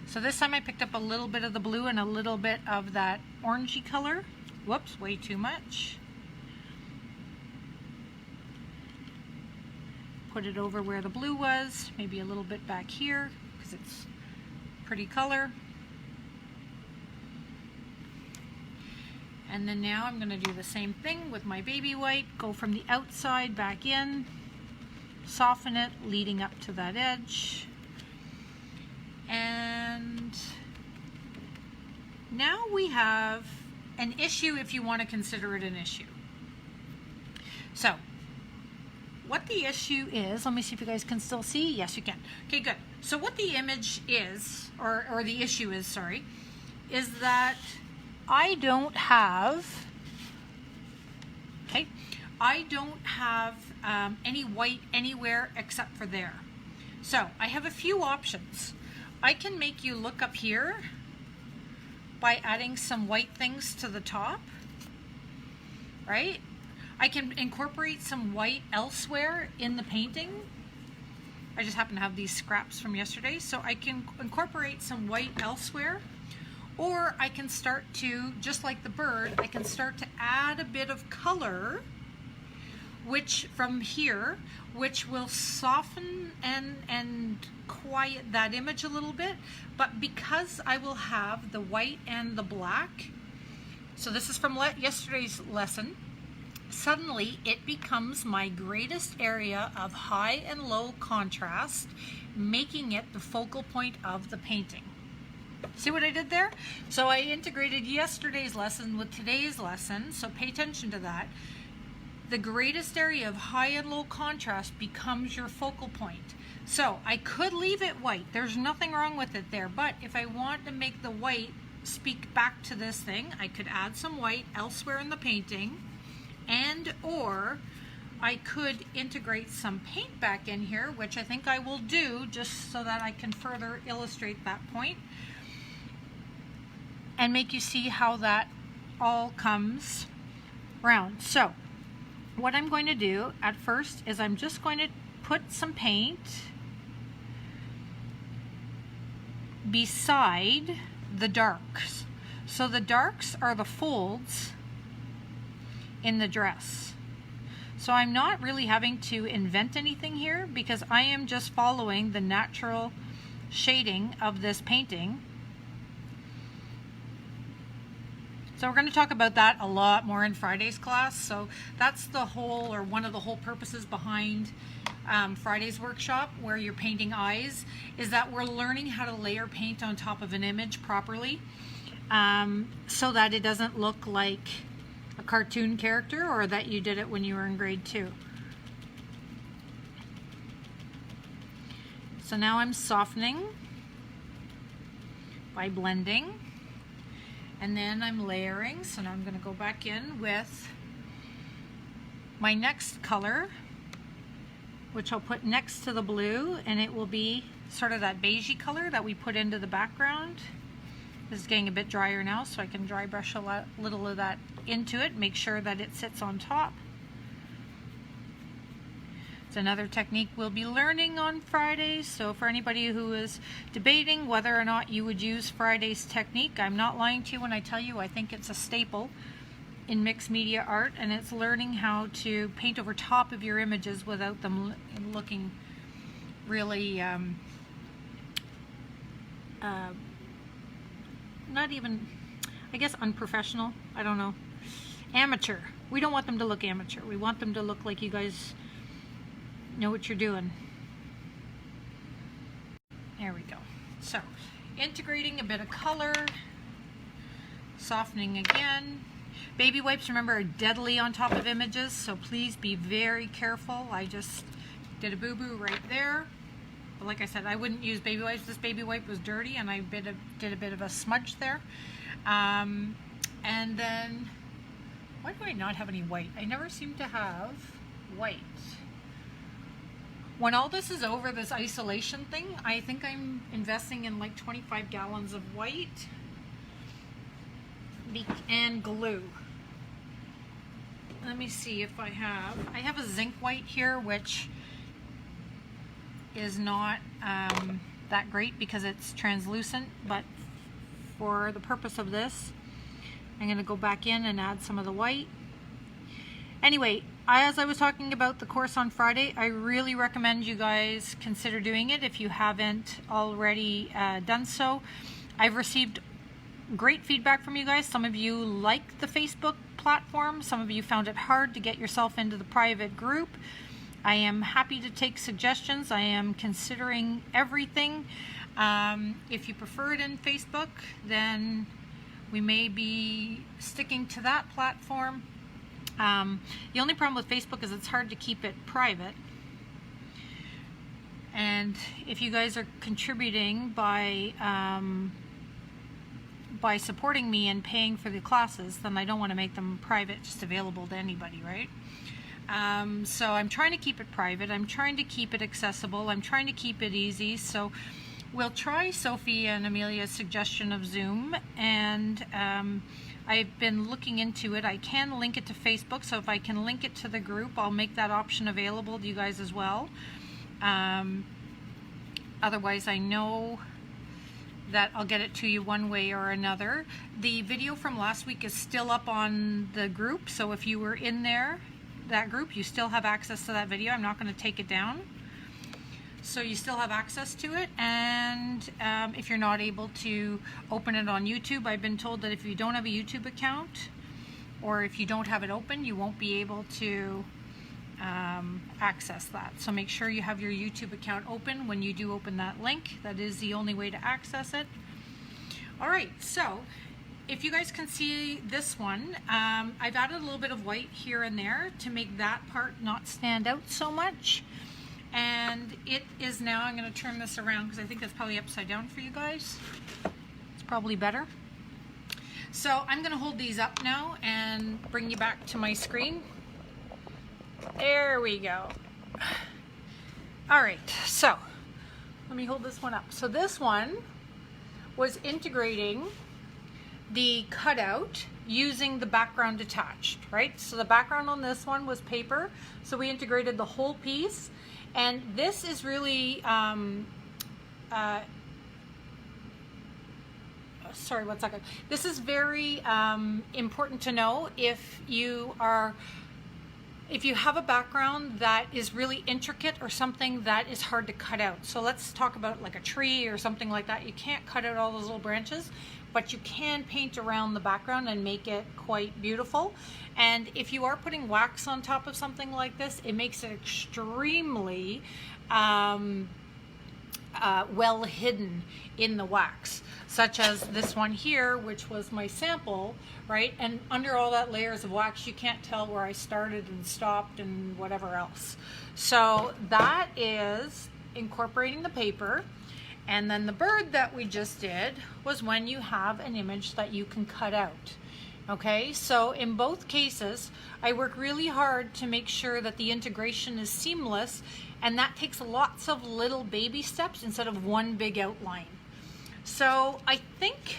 So this time I picked up a little bit of the blue and a little bit of that orangey color. Whoops, way too much. Put it over where the blue was, maybe a little bit back here because it's pretty color. And then now I'm going to do the same thing with my baby white. Go from the outside back in, soften it leading up to that edge. And now we have an issue, if you want to consider it an issue. So what the issue is, let me see if you guys can still see. Yes, you can. Okay, good. So what the image is, or the issue is, sorry, is that I don't have, okay, I don't have any white anywhere except for there. So I have a few options. I can make you look up here by adding some white things to the top, right? I can incorporate some white elsewhere in the painting. I just happen to have these scraps from yesterday, so I can incorporate some white elsewhere. Or I can start to, just like the bird, I can start to add a bit of color, which from here, which will soften and quiet that image a little bit. But because I will have the white and the black, so this is from yesterday's lesson, suddenly it becomes my greatest area of high and low contrast, making it the focal point of the painting. See what I did there? So I integrated yesterday's lesson with today's lesson, so pay attention to that. The greatest area of high and low contrast becomes your focal point. So I could leave it white, there's nothing wrong with it there, but if I want to make the white speak back to this thing, I could add some white elsewhere in the painting, and or I could integrate some paint back in here, which I think I will do just so that I can further illustrate that point and make you see how that all comes round. So what I'm going to do at first is I'm just going to put some paint beside the darks. So the darks are the folds in the dress. So I'm not really having to invent anything here because I am just following the natural shading of this painting. So we're going to talk about that a lot more in Friday's class. So that's the whole, or one of the whole purposes behind Friday's workshop, where you're painting eyes, is that we're learning how to layer paint on top of an image properly, so that it doesn't look like a cartoon character or that you did it when you were in grade 2. So now I'm softening by blending. And then I'm layering, so now I'm going to go back in with my next color, which I'll put next to the blue, and it will be sort of that beigey color that we put into the background. This is getting a bit drier now, so I can dry brush a little of that into it, make sure that it sits on top. It's another technique we'll be learning on Friday, so for anybody who is debating whether or not you would use Friday's technique, I'm not lying to you when I tell you I think it's a staple in mixed media art, and it's learning how to paint over top of your images without them looking really not even, I guess, unprofessional. I don't know. Amateur. We don't want them to look amateur. We want them to look like you guys know what you're doing. There we go. So, integrating a bit of color, softening again. Baby wipes, remember, are deadly on top of images, so please be very careful. I just did a boo-boo right there. But like I said, I wouldn't use baby wipes. This baby wipe was dirty, and I did a bit of a smudge there. And then, why do I not have any white? I never seem to have white. When all this is over, this isolation thing, I think I'm investing in like 25 gallons of white and glue. Let me see if I have a zinc white here, which is not that great because it's translucent, but for the purpose of this, I'm going to go back in and add some of the white. Anyway, as I was talking about the course on Friday, I really recommend you guys consider doing it if you haven't already done so. I've received great feedback from you guys. Some of you like the Facebook platform. Some of you found it hard to get yourself into the private group. I am happy to take suggestions. I am considering everything. If you prefer it in Facebook, then we may be sticking to that platform. The only problem with Facebook is it's hard to keep it private. And if you guys are contributing by supporting me and paying for the classes, then I don't want to make them private, just available to anybody, right? So I'm trying to keep it private. I'm trying to keep it accessible. I'm trying to keep it easy. So we'll try Sophie and Amelia's suggestion of Zoom, and I've been looking into it. I can link it to Facebook, so if I can link it to the group, I'll make that option available to you guys as well. Otherwise, I know that I'll get it to you one way or another. The video from last week is still up on the group, so if you were in that group, you still have access to that video. I'm not going to take it down. So you still have access to it, and if you're not able to open it on YouTube, I've been told that if you don't have a YouTube account, or if you don't have it open, you won't be able to access that. So make sure you have your YouTube account open when you do open that link. That is the only way to access it. Alright, so if you guys can see this one, I've added a little bit of white here and there to make that part not stand out so much. And it is now, I'm going to turn this around because I think that's probably upside down for you guys. It's probably better. So I'm going to hold these up now and bring you back to my screen. There we go. Alright, so let me hold this one up. So this one was integrating the cutout using the background attached, right? So the background on this one was paper, so we integrated the whole piece. And this is really, sorry, 1 second. This is very important to know if you have a background that is really intricate or something that is hard to cut out. So let's talk about like a tree or something like that. You can't cut out all those little branches, but you can paint around the background and make it quite beautiful. And if you are putting wax on top of something like this, it makes it extremely well hidden in the wax, such as this one here, which was my sample, right? And under all that layers of wax, you can't tell where I started and stopped and whatever else. So that is incorporating the paper. And then the bird that we just did was when you have an image that you can cut out. Okay, so in both cases, I work really hard to make sure that the integration is seamless, and that takes lots of little baby steps instead of one big outline. So I think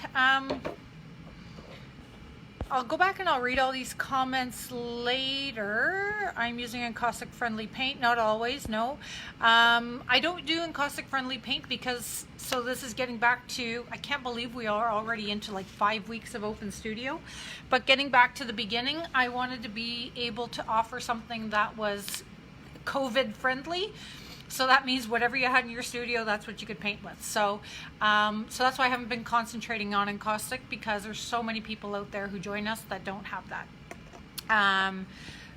I'll go back and I'll read all these comments later. I'm using encaustic friendly paint, not always, no. I don't do encaustic friendly paint because, so this is getting back to, I can't believe we are already into like 5 weeks of Open Studio. But getting back to the beginning, I wanted to be able to offer something that was COVID friendly. So that means whatever you had in your studio, that's what you could paint with. So, so that's why I haven't been concentrating on encaustic, because there's so many people out there who join us that don't have that.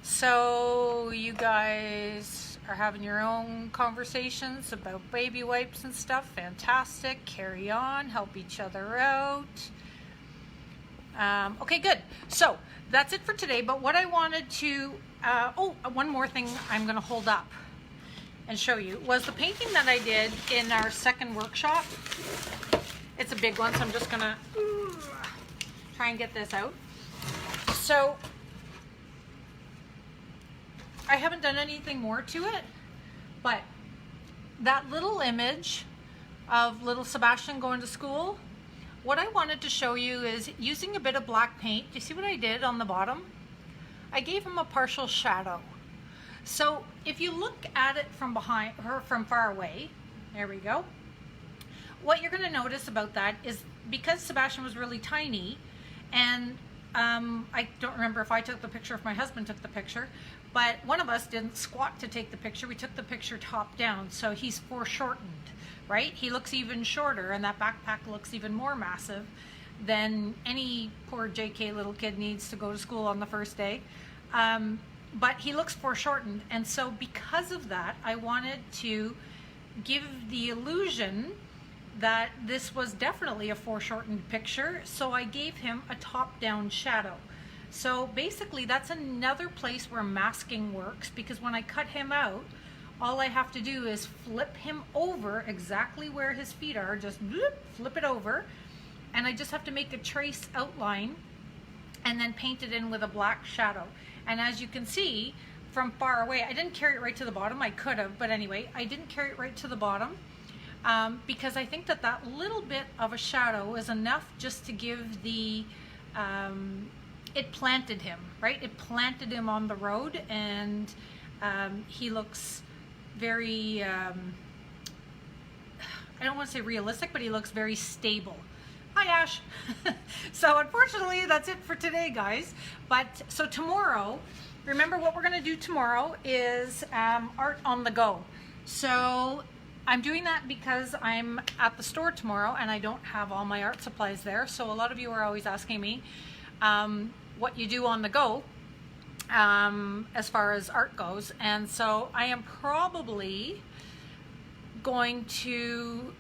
So you guys are having your own conversations about baby wipes and stuff. Fantastic. Carry on. Help each other out. Okay, good. So that's it for today. But what I wanted to, one more thing I'm going to hold up and show you was the painting that I did in our second workshop. It's a big one, so I'm just gonna try and get this out. So I haven't done anything more to it, but that little image of little Sebastian going to school, what I wanted to show you is using a bit of black paint. Do you see what I did on the bottom? I gave him a partial shadow. So if you look at it from behind her, from far away, there we go. What you're going to notice about that is because Sebastian was really tiny, and I don't remember if I took the picture, if my husband took the picture, but one of us didn't squat to take the picture. We took the picture top down, so he's foreshortened, right? He looks even shorter, and that backpack looks even more massive than any poor JK little kid needs to go to school on the first day. But he looks foreshortened, and so because of that, I wanted to give the illusion that this was definitely a foreshortened picture, so I gave him a top-down shadow. So basically that's another place where masking works, because when I cut him out, all I have to do is flip him over exactly where his feet are, just flip it over, and I just have to make a trace outline and then paint it in with a black shadow. And as you can see from far away, I didn't carry it right to the bottom. I could have, but anyway, I didn't carry it right to the bottom because I think that that little bit of a shadow is enough just to give the, it planted him, right? It planted him on the road, and he looks very, I don't want to say realistic, but he looks very stable. Hi, Ash. So unfortunately, that's it for today, guys. But so tomorrow, remember what we're going to do tomorrow is art on the go. So I'm doing that because I'm at the store tomorrow and I don't have all my art supplies there. So a lot of you are always asking me what you do on the go as far as art goes. And so I am probably going to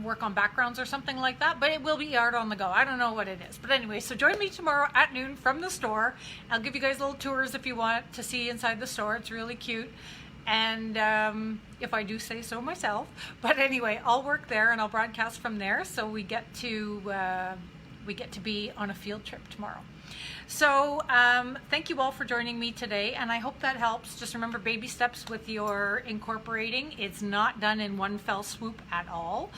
work on backgrounds or something like that, but it will be art on the go. I don't know what it is, but anyway, so join me tomorrow at noon from the store. I'll give you guys little tours if you want to see inside the store. It's really cute, and if I do say so myself. But anyway, I'll work there and I'll broadcast from there, so we get to be on a field trip tomorrow. So thank you all for joining me today, and I hope that helps. Just remember, baby steps with your incorporating. It's not done in one fell swoop at all,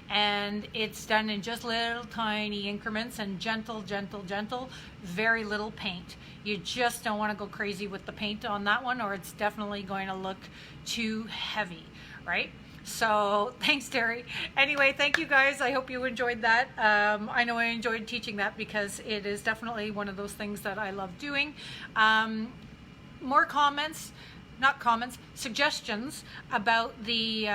and it's done in just little tiny increments and gentle, gentle, gentle, very little paint. You just don't want to go crazy with the paint on that one, or it's definitely going to look too heavy, right? So thanks, Terry. Anyway, thank you guys. I hope you enjoyed that. I know I enjoyed teaching that because it is definitely one of those things that I love doing. More comments, not comments, suggestions about the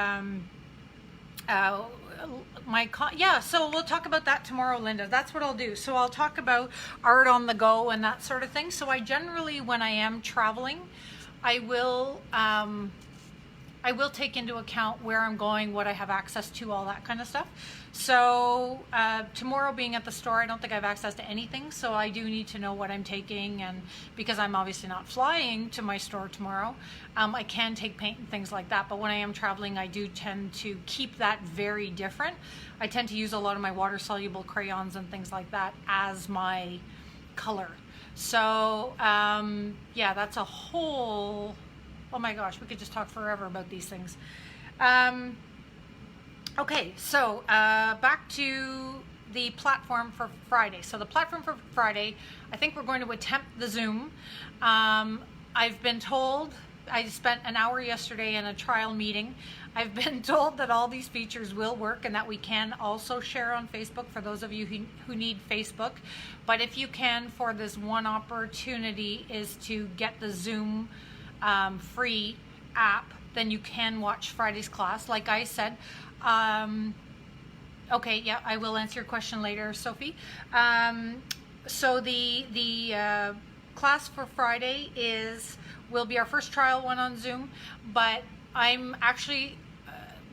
yeah, so we'll talk about that tomorrow, Linda. That's what I'll do. So I'll talk about art on the go and that sort of thing. So I generally, when I am traveling, I will take into account where I'm going, what I have access to, all that kind of stuff. So tomorrow, being at the store, I don't think I have access to anything, so I do need to know what I'm taking, and because I'm obviously not flying to my store tomorrow, I can take paint and things like that, but when I am traveling, I do tend to keep that very different. I tend to use a lot of my water-soluble crayons and things like that as my color. So yeah, that's a whole... Oh my gosh, we could just talk forever about these things. Okay, so back to the platform for Friday. So the platform for Friday, I think we're going to attempt the Zoom. I've been told, I spent an hour yesterday in a trial meeting. I've been told that all these features will work and that we can also share on Facebook for those of you who need Facebook. But if you can, for this one opportunity, is to get the Zoom free app, then you can watch Friday's class. Like I said, okay, yeah, I will answer your question later, Sophie. So the class for Friday will be our first trial one on Zoom, but I'm actually,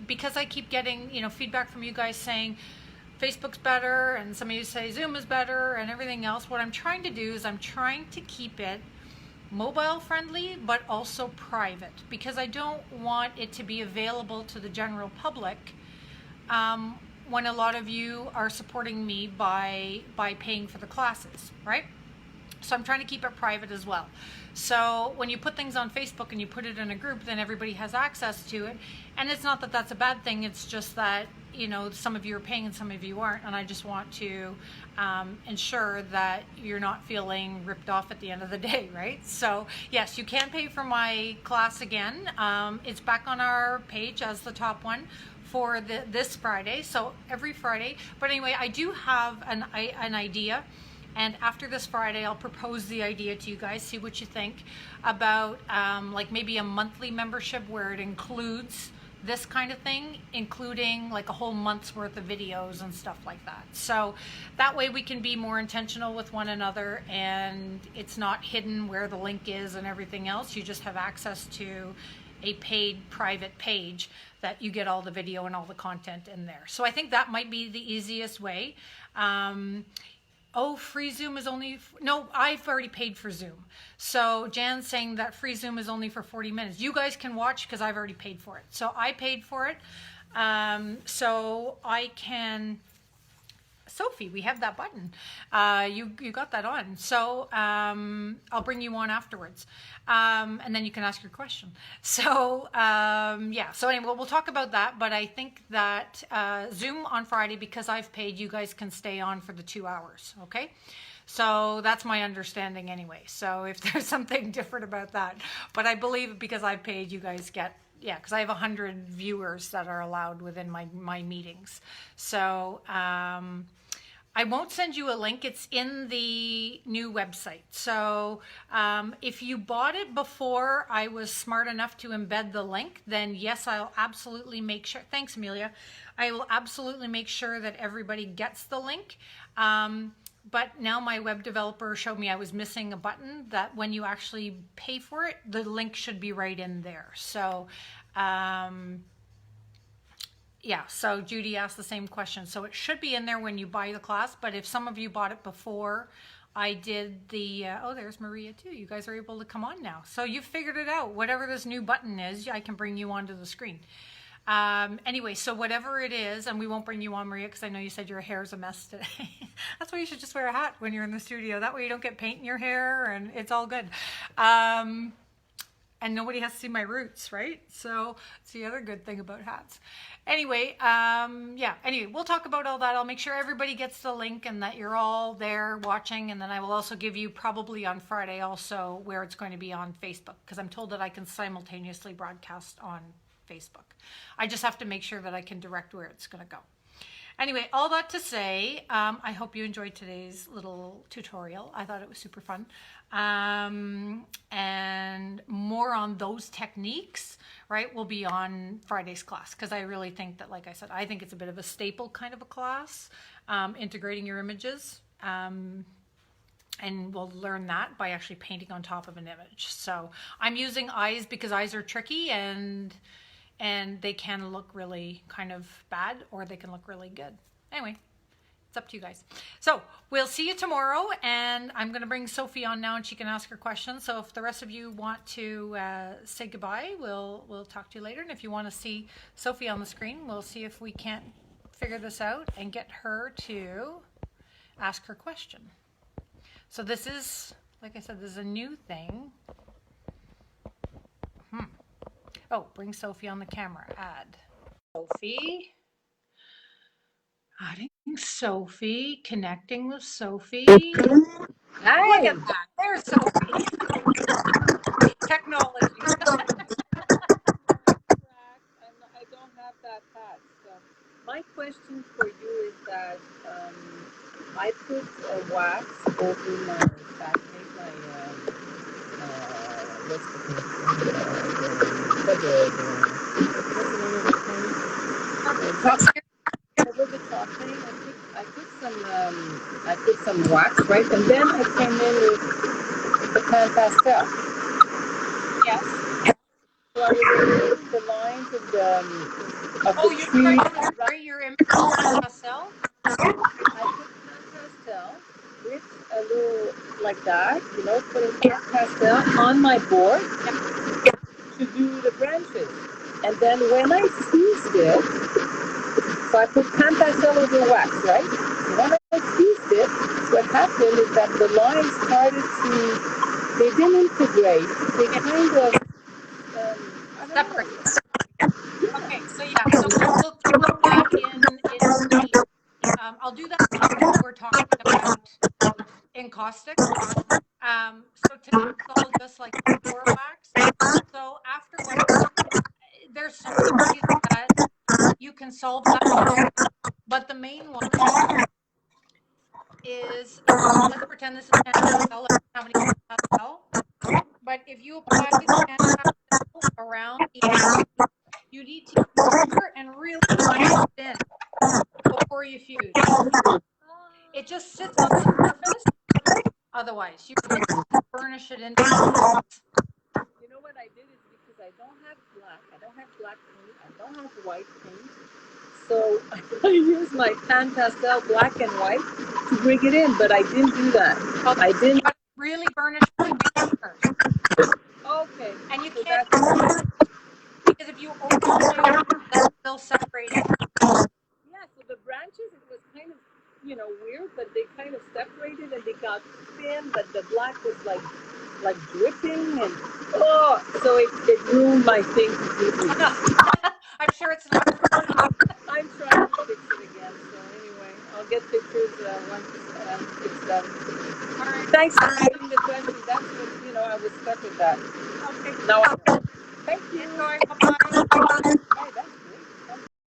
because I keep getting feedback from you guys saying Facebook's better and some of you say Zoom is better and everything else, what I'm trying to do is I'm trying to keep it mobile friendly but also private, because I don't want it to be available to the general public when a lot of you are supporting me by paying for the classes, right? So I'm trying to keep it private as well. So when you put things on Facebook and you put it in a group, then everybody has access to it. And it's not that that's a bad thing. It's just that, you know, some of you are paying and some of you aren't. And I just want to ensure that you're not feeling ripped off at the end of the day, right? So yes, you can pay for my class again. It's back on our page as the top one for this Friday. So every Friday. But anyway, I do have an idea. And after this Friday, I'll propose the idea to you guys, see what you think about like maybe a monthly membership where it includes this kind of thing, including like a whole month's worth of videos and stuff like that. So that way we can be more intentional with one another, and it's not hidden where the link is and everything else. You just have access to a paid private page that you get all the video and all the content in there. So I think that might be the easiest way. Oh, free Zoom is only, no, I've already paid for Zoom. So Jan's saying that free Zoom is only for 40 minutes. You guys can watch because I've already paid for it. So I paid for it. So I can, Sophie, we have that button. You got that on. So I'll bring you on afterwards. And then you can ask your question. So yeah, so anyway, we'll talk about that. But I think that Zoom on Friday, because I've paid, you guys can stay on for the 2 hours, okay? So that's my understanding anyway. So if there's something different about that, but I believe because I've paid, you guys get, yeah, because I have 100 viewers that are allowed within my meetings. So I won't send you a link. It's in the new website. So if you bought it before I was smart enough to embed the link, then yes, I'll absolutely make sure. Thanks, Amelia. I will absolutely make sure that everybody gets the link. But now my web developer showed me I was missing a button that when you actually pay for it, the link should be right in there. So yeah, so Judy asked the same question. So it should be in there when you buy the class, but if some of you bought it before I did the, oh, there's Maria too. You guys are able to come on now. So you've figured it out. Whatever this new button is, I can bring you onto the screen. Anyway, so whatever it is, and we won't bring you on, Maria, because I know you said your hair's a mess today. That's why you should just wear a hat when you're in the studio. That way you don't get paint in your hair and it's all good. And nobody has to see my roots, right? So it's the other good thing about hats. Anyway, yeah, anyway, we'll talk about all that. I'll make sure everybody gets the link and that you're all there watching. And then I will also give you probably on Friday also where it's going to be on Facebook, because I'm told that I can simultaneously broadcast on Facebook. I just have to make sure that I can direct where it's going to go. Anyway, all that to say, I hope you enjoyed today's little tutorial. I thought it was super fun. And more on those techniques, right, will be on Friday's class, because I really think that, like I said, I think it's a bit of a staple kind of a class, integrating your images. And we'll learn that by actually painting on top of an image. So I'm using eyes because eyes are tricky, and they can look really kind of bad, or they can look really good. Anyway, it's up to you guys. So we'll see you tomorrow, and I'm going to bring Sophie on now, and she can ask her questions. So if the rest of you want to say goodbye, we'll talk to you later. And if you want to see Sophie on the screen, we'll see if we can't figure this out and get her to ask her question. So this is, like I said, this is a new thing. Oh, bring Sophie on the camera. Add Sophie. Adding Sophie. Connecting with Sophie. Hi. Look at that. There's Sophie. Technology. I don't have that hat. So my question for you is that I put wax over my back, what's the over the top thing. I put some wax, right, and then I came in with the pan pastel. Yes. So I was removing the lines of the tree. You're trying to spray your image with pan pastel? I put pan pastel with a little like that, you know, putting pan pastel on my board to do the branches. And then when I seized it, so I put pan pastel over wax, right? So when I seized it, so I happened is that the lines started to, they didn't integrate. They kind of, I don't Separate. know. Okay, so yeah, so we'll throw that in the, I'll do that when we're talking about encaustic. So today it's all just like floor wax. So after wax, there's so many ways that you can solve that, but the main one is, let's pretend this is Pantel. I don't have any Pantel, but if you apply Pantel around the edge, you need to use water and really push it in before you fuse. It just sits on the surface. Otherwise, you really burnish it into. You know what I did is because I don't have black. I don't have black paint. I don't have white paint. So I used my Pan Pastel black and white to bring it in, but I didn't do that. I didn't. But really burnish the paint first. Okay. And you So can't, that's, because if you overlay, that's still separated. yeah, so the branches, it was kind of, you know, weird, but they kind of separated and they got thin, but the black was like dripping and so it ruined my thing completely. I'm sure it's not. I'm trying to fix it again. So anyway, I'll get pictures once it's done. All right. Thanks for asking the question. That's what, you know, I was stuck with that. Okay. Now